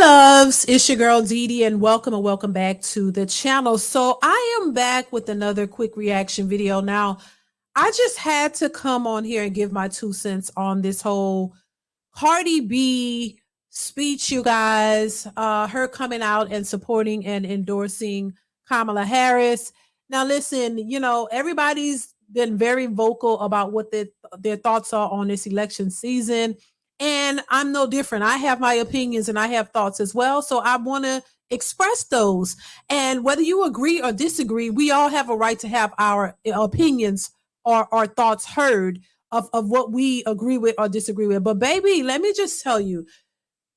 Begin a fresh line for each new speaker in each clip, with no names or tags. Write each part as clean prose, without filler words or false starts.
Loves, it's your girl DeeDee, and welcome back to the channel. So I am back with another quick reaction video. Now, I just had to come on here and give my 2 cents on this whole Cardi B speech, you guys. Her coming out and supporting and endorsing Kamala Harris. Now, listen, everybody's been very vocal about what their thoughts are on this election season. And I'm no different. I have my opinions and I have thoughts as well. So I want to express those. And whether you agree or disagree, we all have a right to have our opinions or our thoughts heard of what we agree with or disagree with. But baby, let me just tell you,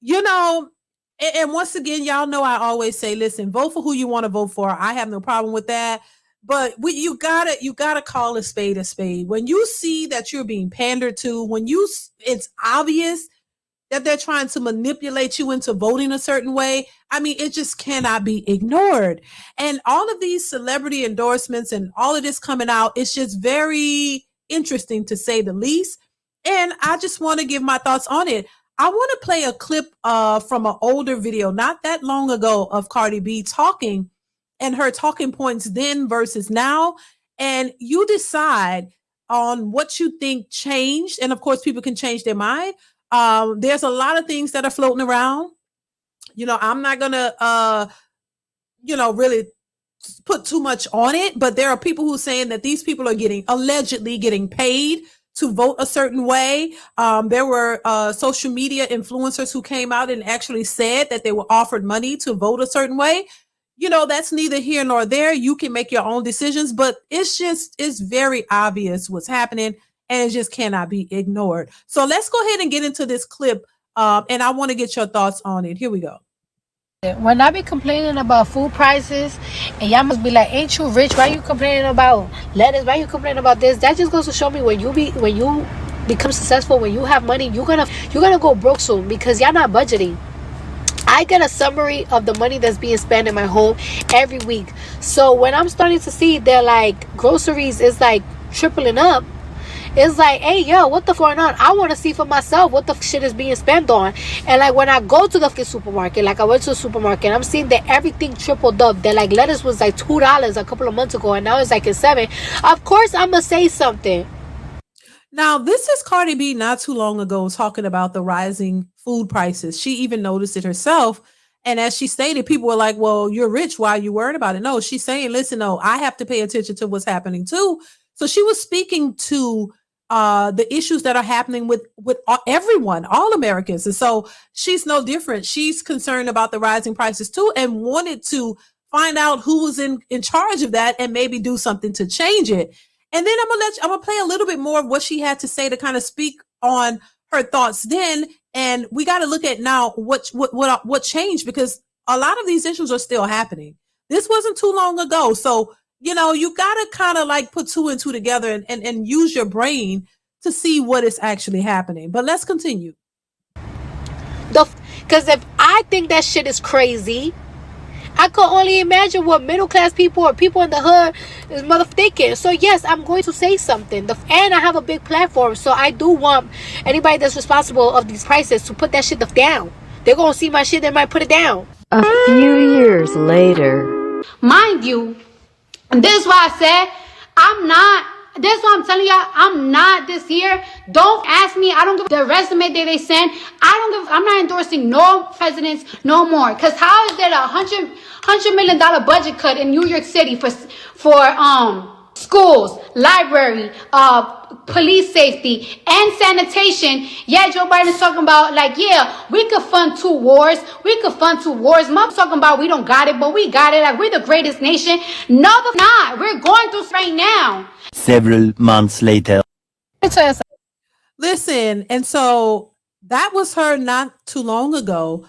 and once again, y'all know I always say, listen, vote for who you want to vote for. I have no problem with that. But you gotta call a spade a spade. When you see that you're being pandered to, it's obvious that they're trying to manipulate you into voting a certain way. I mean, it just cannot be ignored. And all of these celebrity endorsements and all of this coming out, it's just very interesting to say the least. And I just want to give my thoughts on it. I want to play a clip from an older video, not that long ago, of Cardi B talking and her talking points then versus now. And you decide on what you think changed. And of course, people can change their mind. There's a lot of things that are floating around. I'm not gonna really put too much on it, but there are people who are saying that these people are allegedly getting paid to vote a certain way. There were social media influencers who came out and actually said that they were offered money to vote a certain way. That's neither here nor there. You can make your own decisions, but it's very obvious what's happening and it just cannot be ignored. So let's go ahead and get into this clip. And I want to get your thoughts on it. Here we go.
When I be complaining about food prices, and y'all must be like, ain't you rich? Why you complaining about lettuce? Why you complaining about this? That just goes to show me when you become successful, when you have money, you're gonna go broke soon because y'all not budgeting. I get a summary of the money that's being spent in my home every week. So when I'm starting to see that like groceries is like tripling up, it's like, hey, yo, what the fuck going on? I want to see for myself what the shit is being spent on. And like when I go to the supermarket, like I went to the supermarket, I'm seeing that everything tripled up. That like lettuce was like $2 a couple of months ago, and now it's like $7. Of course, I'm gonna say something.
Now, this is Cardi B not too long ago talking about the rising food prices. She even noticed it herself. And as she stated, people were like, well, you're rich. Why are you worried about it? No, she's saying, listen, no, I have to pay attention to what's happening too. So she was speaking to the issues that are happening with everyone, all Americans. And so she's no different. She's concerned about the rising prices too and wanted to find out who was in charge of that and maybe do something to change it. And then I'm gonna play a little bit more of what she had to say to kind of speak on her thoughts then. And we got to look at now what changed, because a lot of these issues are still happening. This wasn't too long ago. So, you got to kind of like put two and two together and use your brain to see what is actually happening. But let's continue.
Because if I think that shit is crazy, I can only imagine what middle class people or people in the hood is thinking. So yes, I'm going to say something. And I have a big platform, so I do want anybody that's responsible of these prices to put that shit down. They're gonna see my shit, they might put it down.
A few years later.
Mind you, and this is why I said this is why I'm telling y'all, I'm not this year. Don't ask me. I don't give the resume that they send. I'm not endorsing no presidents no more. Because how is there $100 million budget cut in New York City for schools, library, police safety, and sanitation? Yeah, Joe Biden's talking about like, yeah, we could fund two wars. Mom's talking about we don't got it, but we got it. Like we're the greatest nation. No, we're not. We're going through right now.
Several months later.
Listen, and so that was her not too long ago,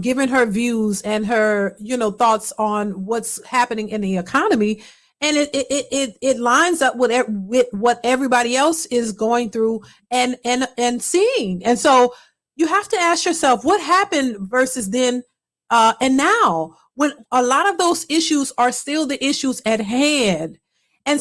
giving her views and her, thoughts on what's happening in the economy. And it lines up with what everybody else is going through and seeing. And so you have to ask yourself what happened versus then and now, when a lot of those issues are still the issues at hand. And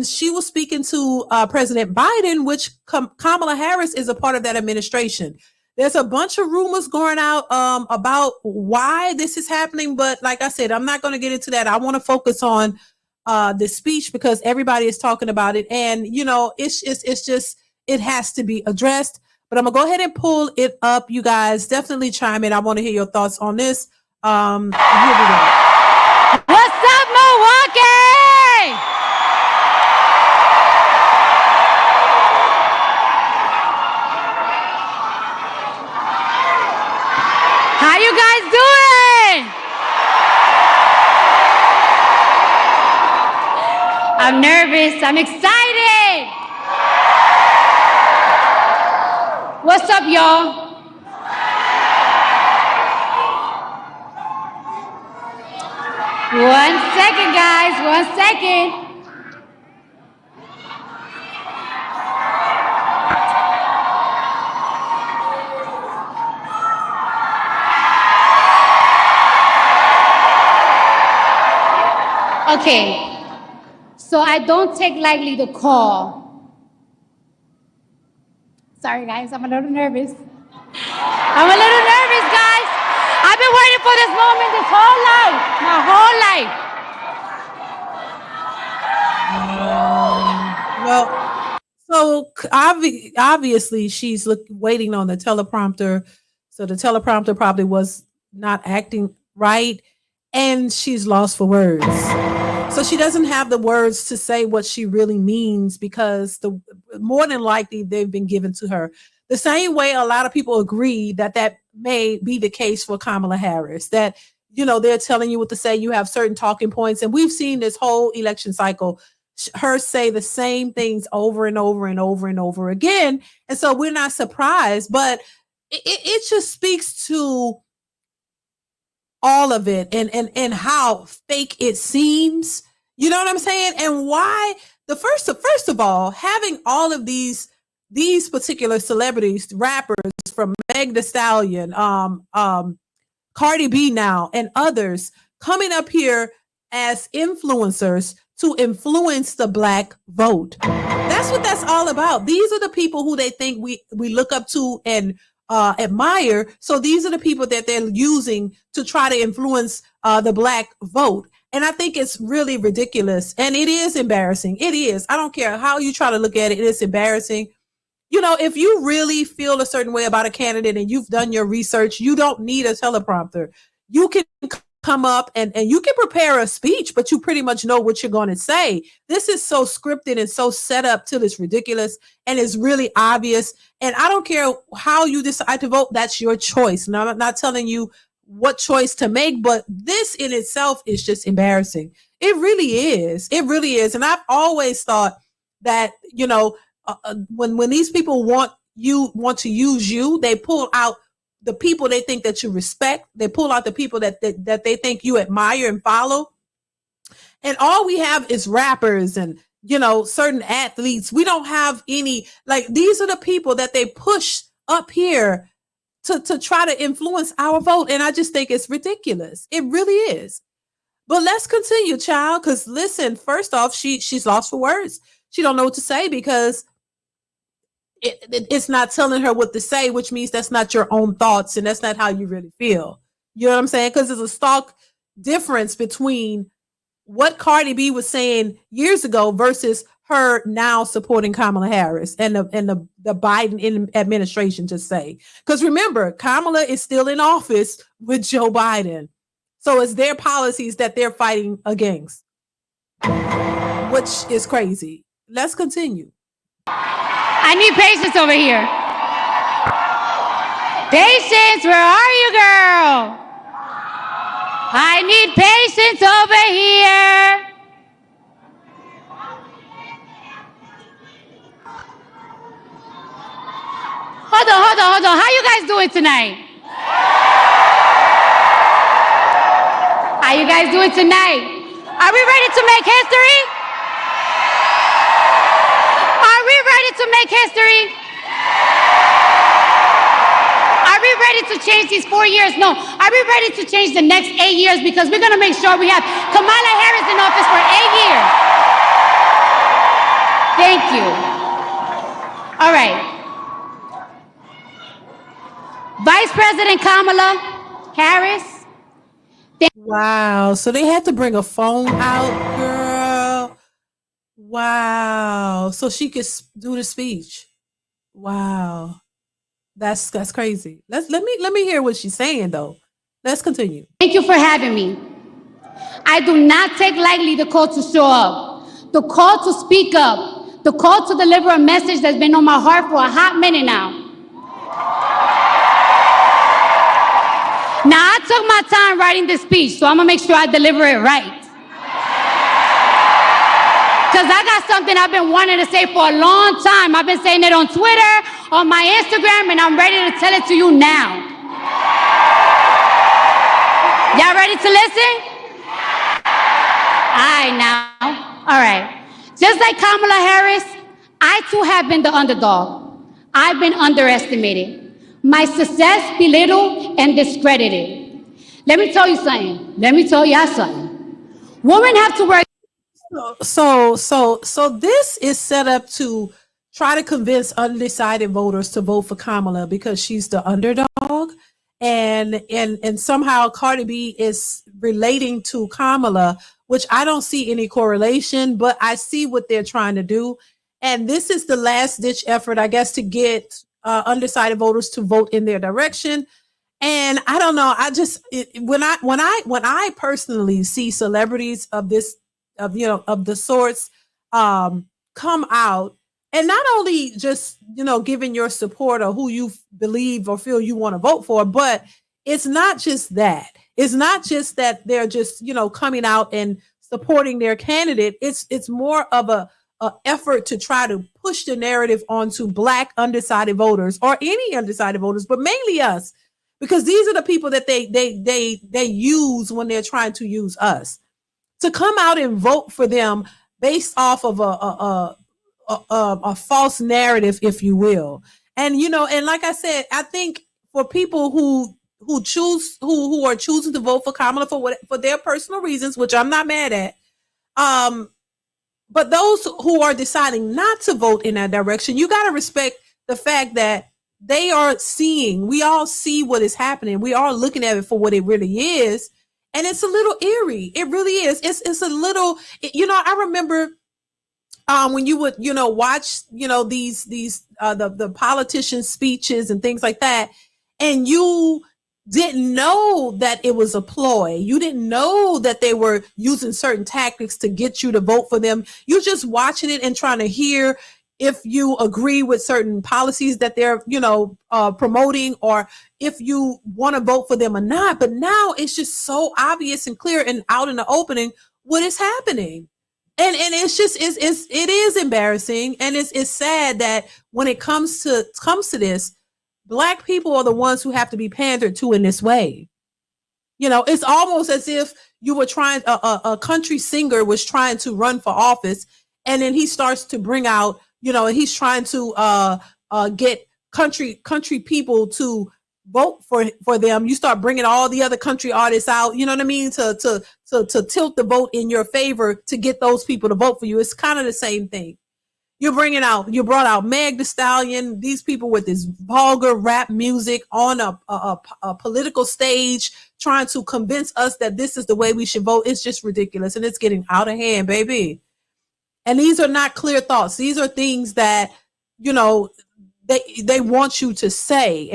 she was speaking to President Biden, which Kamala Harris is a part of that administration. There's a bunch of rumors going out about why this is happening, but like I said, I'm not going to get into that. I want to focus on the speech because everybody is talking about it, and it's just it has to be addressed. But I'm gonna go ahead and pull it up. You guys definitely chime in. I want to hear your thoughts on this. Here we go.
What's up, Milwaukee? How you guys doing? I'm nervous. I'm excited. What's up, y'all? One second, guys. 1 second. Okay, so I don't take lightly the call. Sorry, guys, I'm a little nervous. Guys. I've been waiting for this moment this whole life, my whole life.
Well, so obviously she's waiting on the teleprompter. So the teleprompter probably was not acting right, and she's lost for words. So she doesn't have the words to say what she really means because more than likely they've been given to her. The same way a lot of people agree that may be the case for Kamala Harris, that, they're telling you what to say. You have certain talking points. And we've seen this whole election cycle, her say the same things over and over and over and over again. And so we're not surprised, but it just speaks to all of it and how fake it seems. You know what I'm saying? And why first of all, having all of these particular celebrities, rappers from Meg Thee Stallion, Cardi B now, and others coming up here as influencers to influence the Black vote. That's what that's all about. These are the people who they think we look up to and admire. So these are the people that they're using to try to influence the Black vote. And I think it's really ridiculous. And it is embarrassing. It is. I don't care how you try to look at it. It is embarrassing. If you really feel a certain way about a candidate and you've done your research, you don't need a teleprompter. You can come up and you can prepare a speech, but you pretty much know what you're going to say. This is so scripted and so set up till it's ridiculous and it's really obvious. And I don't care how you decide to vote. That's your choice. Now, I'm not telling you what choice to make, but this in itself is just embarrassing. It really is. It really is. And I've always thought that, when these people want to use you, they pull out the people they think that you respect. They pull out the people that they think you admire and follow. And all we have is rappers and, certain athletes. We don't have any, these are the people that they push up here to try to influence our vote. And I just think it's ridiculous. It really is. But let's continue, child. Because listen, first off, she's lost for words. She don't know what to say because it's not telling her what to say, which means that's not your own thoughts and that's not how you really feel. You know what I'm saying? Because there's a stark difference between what Cardi B was saying years ago versus her now supporting Kamala Harris and the Biden administration to say. Because remember, Kamala is still in office with Joe Biden. So it's their policies that they're fighting against, which is crazy. Let's continue.
I need patience over here. Patience, where are you, girl? I need patience over here. Hold on. How you guys doing tonight? How you guys doing tonight? Are we ready to make history? Are we ready to make history? Are we ready to change these 4 years? No. Are we ready to change the next 8 years? Because we're going to make sure we have Kamala Harris in office for 8 years. Thank you. All right. Vice President Kamala Harris.
Wow. So they had to bring a phone out, girl. Wow. So she could do the speech. Wow. That's crazy. Let me hear what she's saying though. Let's continue.
Thank you for having me. I do not take lightly the call to show up, the call to speak up, the call to deliver a message that's been on my heart for a hot minute now. Now, I took my time writing this speech, so I'm gonna make sure I deliver it right. Because I got something I've been wanting to say for a long time. I've been saying it on Twitter, on my Instagram, and I'm ready to tell it to you now. Y'all ready to listen? All right, now. All right. Just like Kamala Harris, I too have been the underdog. I've been underestimated. My success belittled and discredited. Let me tell you something. Let me tell y'all something. Women have to work.
So this is set up to try to convince undecided voters to vote for Kamala because she's the underdog, and somehow Cardi B is relating to Kamala, which I don't see any correlation, but I see what they're trying to do, and this is the last ditch effort, I guess, to get undecided voters to vote in their direction. And I don't know. When I personally see celebrities of this of the sorts come out and not only just giving your support or who you believe or feel you want to vote for, but it's not just that. It's not just that they're just coming out and supporting their candidate. It's more of a effort to try to push the narrative onto Black undecided voters or any undecided voters, but mainly us, because these are the people that they use when they're trying to use us, to come out and vote for them based off of a false narrative, if you will. And and like I said, I think for people who are choosing to vote for Kamala for their personal reasons, which I'm not mad at, but those who are deciding not to vote in that direction, you got to respect the fact that we all see what is happening. We are looking at it for what it really is. And it's a little eerie. It really is. It's a little, I remember when you would, watch, these the politicians' speeches and things like that, and you didn't know that it was a ploy. You didn't know that they were using certain tactics to get you to vote for them. You're just watching it and trying to hear if you agree with certain policies that they're, promoting, or if you want to vote for them or not. But now it's just so obvious and clear and out in the opening what is happening. And it's just, it is embarrassing. And it's sad that when it comes to this, Black people are the ones who have to be pandered to in this way. It's almost as if you were trying, a country singer was trying to run for office, and then he starts to bring out, he's trying to get country people to vote for them. You start bringing all the other country artists out, you know what I mean, to tilt the vote in your favor to get those people to vote for you. It's kind of the same thing. You brought out Meg Thee Stallion, these people with this vulgar rap music on a political stage, trying to convince us that this is the way we should vote. It's just ridiculous, and it's getting out of hand, baby. And these are not clear thoughts. These are things that, they want you to say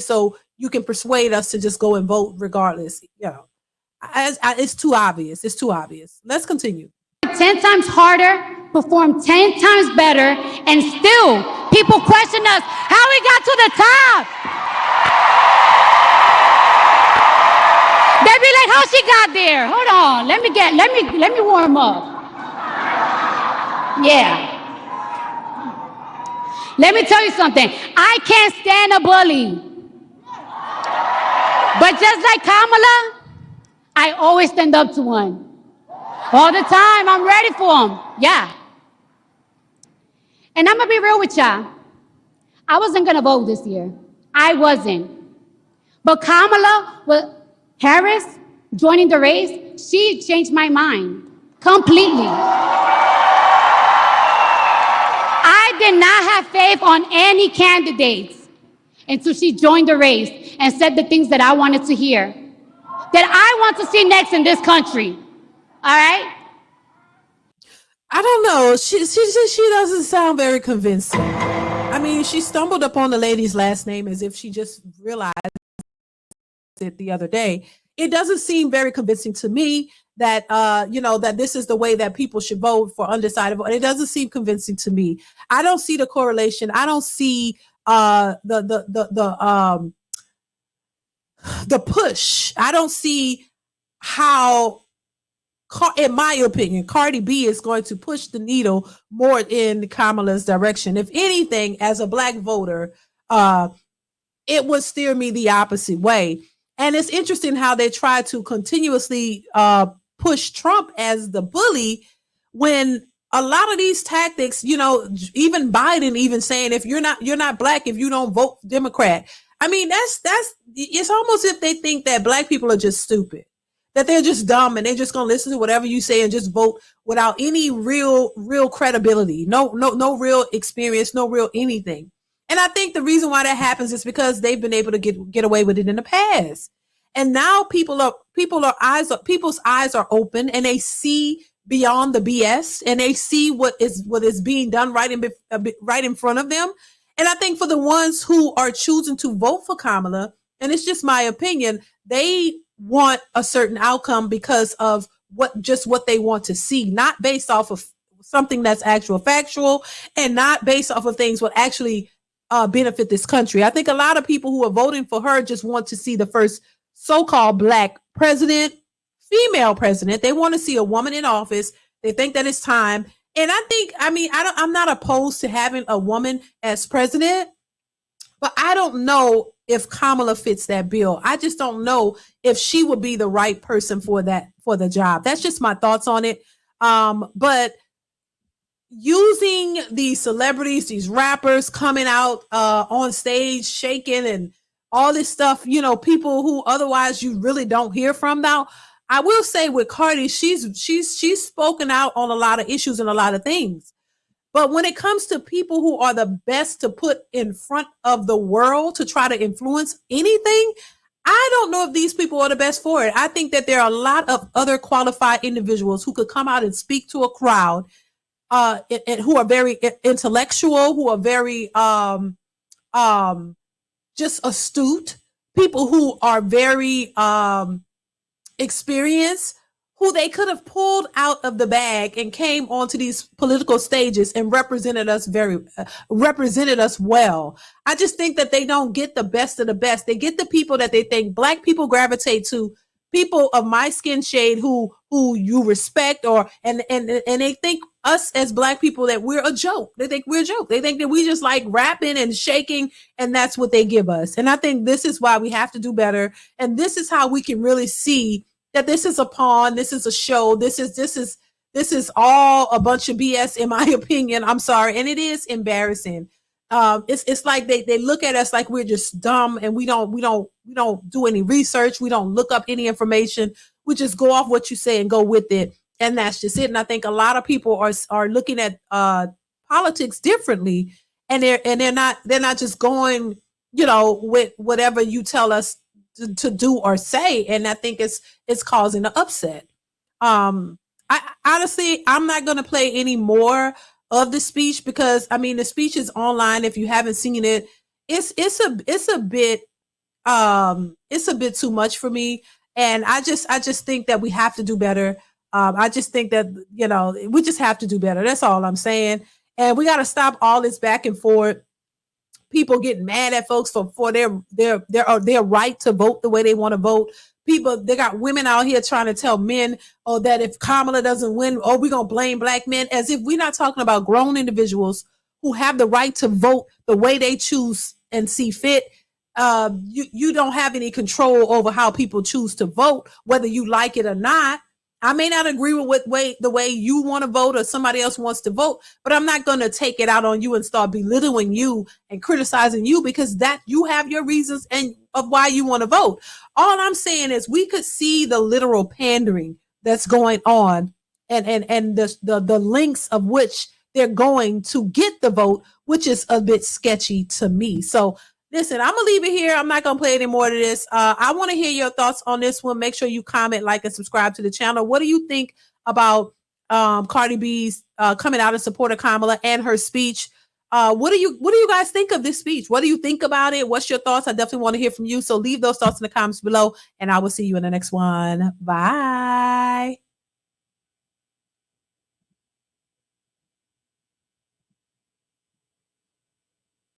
so you can persuade us to just go and vote regardless. It's too obvious. It's too obvious. Let's continue.
10 times harder, perform 10 times better, and still people question us how we got to the top. They be like, how she got there? Hold on, let me warm up. Yeah. Let me tell you something. I can't stand a bully. But just like Kamala, I always stand up to one. All the time, I'm ready for them. Yeah. And I'm going to be real with y'all. I wasn't going to vote this year. I wasn't. But Kamala Harris joining the race, she changed my mind completely. I did not have faith on any candidates. until she joined the race and said the things that I wanted to hear, that I want to see next in this country. All right?
I don't know. She doesn't sound very convincing. I mean, she stumbled upon the lady's last name as if she just realized it the other day. It doesn't seem very convincing to me that that this is the way that people should vote for undecided vote. It doesn't seem convincing to me. I don't see the correlation. I don't see the push. I don't see how, in my opinion, Cardi B is going to push the needle more in Kamala's direction. If anything, as a black voter, it would steer me the opposite way. And it's interesting how they try to continuously push Trump as the bully when a lot of these tactics, even Biden even saying, if you're not black, if you don't vote Democrat. I mean, it's almost if they think that black people are just stupid, that they're just dumb and they're just going to listen to whatever you say and just vote without any real credibility, no real experience, no real anything. And I think the reason why that happens is because they've been able to get away with it in the past. And now people's eyes are open and they see beyond the BS and they see what is being done right in front of them. And I think for the ones who are choosing to vote for Kamala, and it's just my opinion, they want a certain outcome because of what they want to see, not based off of something that's factual, and not based off of things what actually benefit this country. I think a lot of people who are voting for her just want to see the first so-called black president, female president. They want to see a woman in office. They think that it's time. And I'm not opposed to having a woman as president, but I don't know if Kamala fits that bill. I just don't know if she would be the right person for the job. That's just my thoughts on it. But using these celebrities, these rappers coming out on stage shaking and all this stuff, people who otherwise you really don't hear from. Now, I will say with Cardi, she's spoken out on a lot of issues and a lot of things. But when it comes to people who are the best to put in front of the world to try to influence anything, I don't know if these people are the best for it. I think that there are a lot of other qualified individuals who could come out and speak to a crowd, and who are very intellectual, who are very just astute, people who are very experienced, who they could have pulled out of the bag and came onto these political stages and represented us well. I just think that they don't get the best of the best. They get the people that they think black people gravitate to, people of my skin shade who you respect, and they think us as black people that we're a joke. They think we're a joke. They think that we just like rapping and shaking, and that's what they give us. And I think this is why we have to do better. And this is how we can really see that this is a pawn, this is a show, this is all a bunch of BS, in my opinion. I'm sorry, and it is embarrassing. It's like they look at us like we're just dumb, and we don't do any research, we don't look up any information, we just go off what you say and go with it, and that's just it. And I think a lot of people are looking at politics differently, and they're not just going with whatever you tell us to do or say, and I think it's causing an upset. I honestly, I'm not going to play any more of the speech because the speech is online. If you haven't seen it, it's a bit too much for me, and I just think that we have to do better. I just think that we just have to do better. That's all I'm saying, and we got to stop all this back and forth. People getting mad at folks for their right to vote the way they want to vote. They got women out here trying to tell men, that if Kamala doesn't win, we're going to blame black men, as if we're not talking about grown individuals who have the right to vote the way they choose and see fit. You don't have any control over how people choose to vote, whether you like it or not. I may not agree with the way you want to vote or somebody else wants to vote, but I'm not going to take it out on you and start belittling you and criticizing you because that you have your reasons and of why you want to vote. All I'm saying is we could see the literal pandering that's going on and the links of which they're going to get the vote, which is a bit sketchy to me. So Listen, I'm gonna leave it here. I'm not gonna play any more of this. I want to hear your thoughts on this one. Make sure you comment, like, and subscribe to the channel. What do you think about Cardi B's coming out in support of Kamala and her speech? What do you guys think of this speech? What do you think about it? What's your thoughts? I definitely want to hear from you. So leave those thoughts in the comments below, and I will see you in the next one. Bye.